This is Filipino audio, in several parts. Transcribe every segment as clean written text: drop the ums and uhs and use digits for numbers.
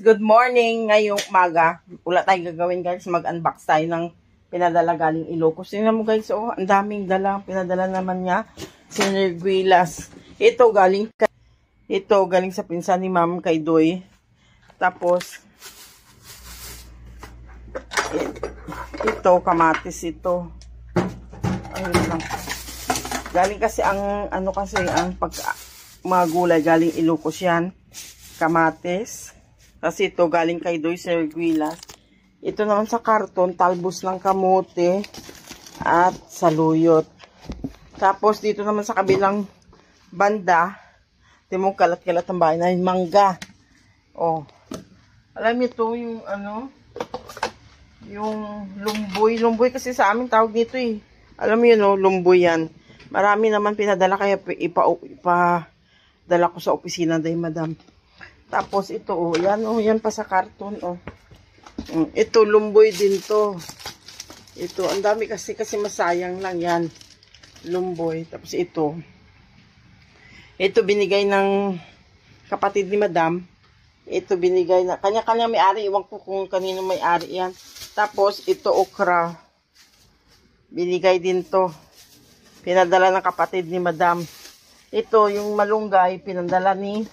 Good morning. Ngayong umaga, wala tayong gagawin guys. Mag-unbox tayo ng pinadala galing Ilocos. Tingnan mo guys, oh, ang daming dala. Pinadala naman niya, Sinerguilas. Ito galing sa pinsan ni Ma'am kay Doy. Tapos, ito, kamatis ito. Ayun lang. Galing kasi ang mga gulay galing Ilocos yan. Kamatis. Kasi ito galing kay Doy Sinerguilas. Ito naman sa karton, talbos ng kamote at saluyot. Tapos dito naman sa kabilang banda, timong kalat-kalat ang bahay na yung mangga. Oh. Alam niyo to yung yung lumboy. Lumboy kasi sa amin tawag dito eh. Alam niyo no, lumboy yan. Marami naman pinadala kaya ipa-dala ko sa opisina day madam. Tapos ito, oh, yan pa sa karton, oh. Ito, lumboy din to. Ito, ang dami kasi masayang lang yan. Lumboy. Tapos ito binigay ng kapatid ni madam. Ito binigay na, kanya-kanya may-ari. Iwan ko kung kanino may-ari yan. Tapos ito, okra. Binigay din to. Pinadala ng kapatid ni madam. Ito, yung malunggay, pinadala ni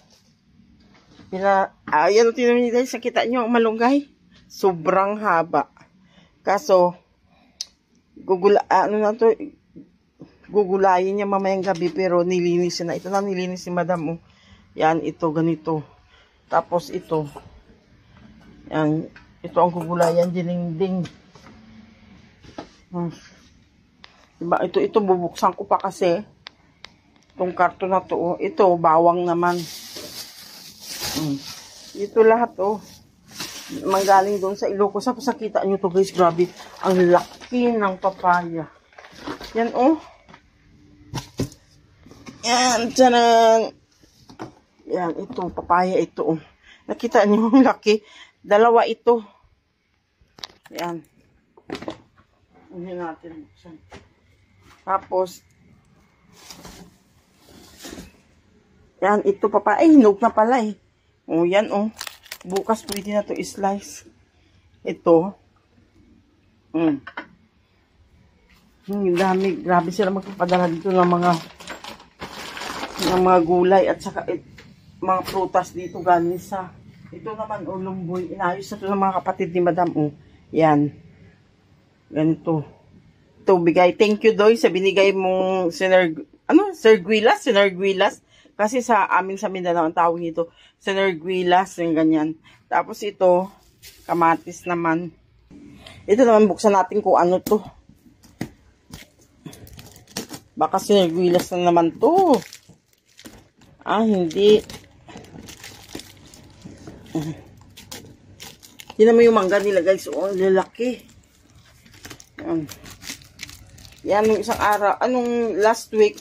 ayan, tinan niyo guys, nakita niyo ang malunggay. Sobrang haba. Kaso, gugulayin niya mamayang gabi, pero nilinis na. Ito na nilinis si madam. Oh. Yan, ito, ganito. Tapos ito. Yan, ito ang gugulayan, dininding. Diba, ito bubuksan ko pa kasi. Itong karton na to. Oh. Ito, bawang naman. Ito lahat, oh. Manggaling doon sa Ilocos. Tapos nakita nyo to guys, grabe. Ang laki ng papaya. Yan, oh. Yan, tiyanan. Yan, ito, papaya ito, oh. Nakita nyo ang laki. Dalawa ito. Yan. Hindi natin buksan. Tapos, yan, ito papaya. Ay, hinog na pala eh. Oh, yan, oh. Bukas pwede na to i-slice. Ito. Dami. Grabe sila magpapadala dito ng mga gulay at saka mga prutas dito galing sa ito naman, oh, lumboy. Inayos na to ng mga kapatid ni madam, oh. Yan. Ganito. Ito, bigay. Thank you, Doy, sa binigay mong Sinerguilas. Kasi sa amin sa Mindanao, ang tawag nito, Sinerguilas, yung ganyan. Tapos ito, kamatis naman. Ito naman, buksan natin kung ano to. Baka Sinerguilas na naman to. Ah, hindi. Yan naman yung mangga nila, guys. Oh, lalaki. Yan, yung isang araw. Last week,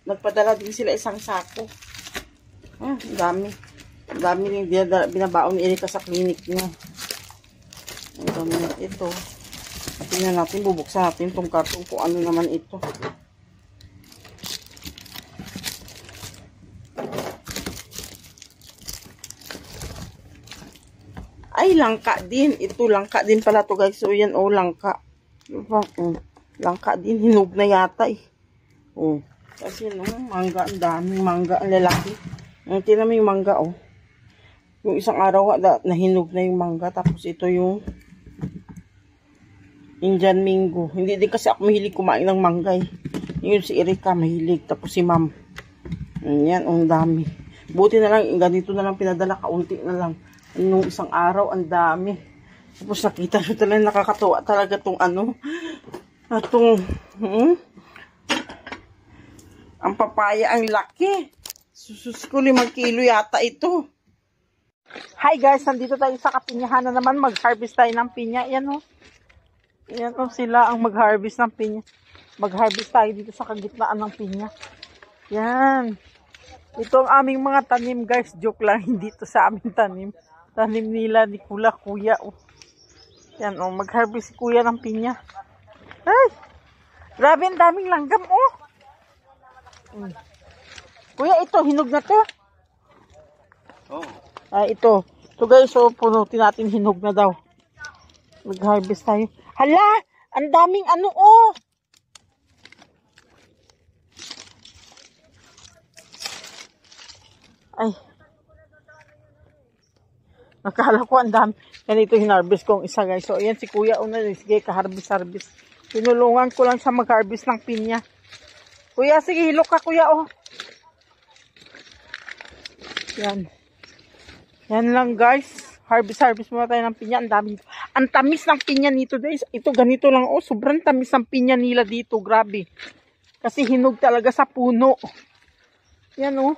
nagpadala din sila isang sako. Ang dami. Ang dami rin binabaon ni Erika sa clinic niya. Ang dami na ito. Tingnan natin, bubuksan natin itong karton kung ano naman ito. Ay, langka din. Ito, langka din pala to guys. So, yan, oh, langka. Langka din. Hinog na yata eh. Oh. Kasi no, mangga, ang daming mangga, ang lalaki. Tingnan mo yung mangga, oh. Yung isang araw, nahinog na yung mangga. Tapos ito yung Indian Mango. Hindi din kasi ako mahilig kumain ng mangga, eh. Yung si Erika, mahilig. Tapos si Ma'am. Yan, ang dami. Buti na lang, ganito na lang pinadala, kaunti na lang. Nung isang araw, ang dami. Tapos nakita nyo talaga, nakakatuwa talaga itong ang papaya, ang laki. Susus ko 5 kilo yata ito. Hi guys, nandito tayo sa kapinyahan na naman. Mag-harvest tayo ng pinya. Yan o. Yan o sila ang mag-harvest ng pinya. Mag-harvest tayo dito sa kagitnaan ng pinya. Yan. Ito ang aming mga tanim guys. Joke lang, hindi ito sa aming tanim. Tanim nila ni Kuya. O. Yan o, mag-harvest si Kuya ng pinya. Ay! Grabe, ang daming langgam o. Kuya, ito, hinog na to. Oh. Ito. So guys, so punutin natin, hinog na daw. Mag-harvest tayo. Hala! Ang daming ano oh! Ay. Nakala ko ang dami. Ganito hinarvest kong isa guys. So ayan si kuya una. Sige, ka-harvest. Tinulungan ko lang siya mag-harvest ng pinya. Kuya, sige, hilok ka kuya oh. Yan. Yan lang guys. Harvest muna tayo ng pinya. Ang dami. Ang tamis ng pinya nito guys. Ito ganito lang oh. Sobrang tamis ng pinya nila dito. Grabe. Kasi hinog talaga sa puno. Yan oh.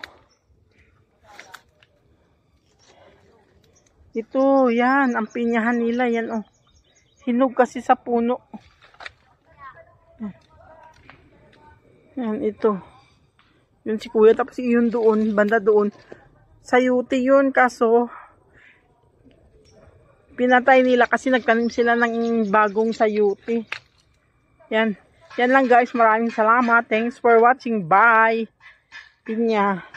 Ito, yan. Ang pinyahan nila. Yan oh. Hinog kasi sa puno. Yan, ito. Yun si kuya. Tapos yun doon. Banda doon. Sayuti yun. Kaso pinatay nila kasi nagtanim sila ng bagong sayuti. Yan. Yan lang guys. Maraming salamat. Thanks for watching. Bye. Pinya.